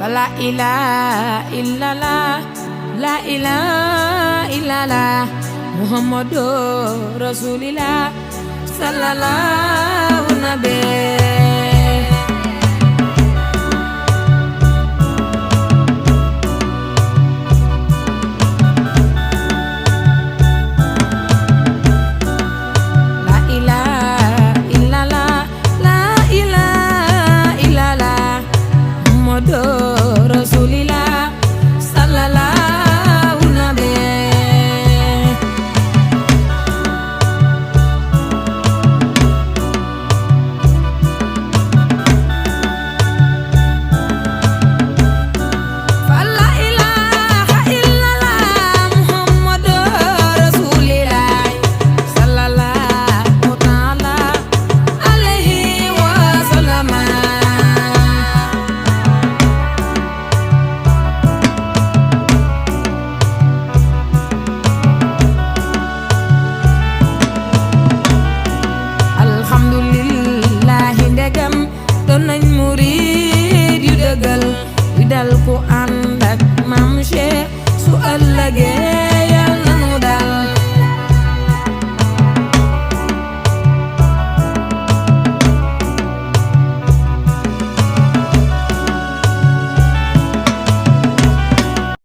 La ilaha illallah, la ilaha illallah, Muhammadur Rasulillah, sallallahu nabi. Rasulillah sallallahu nabi. La ilaha illallah Muhammadur Rasulillah sallallahu ta'ala alaihi wasallam. Doon nañ murid yu dëggal wi dal ku ànd ak Maam Cheikh su ëllëgee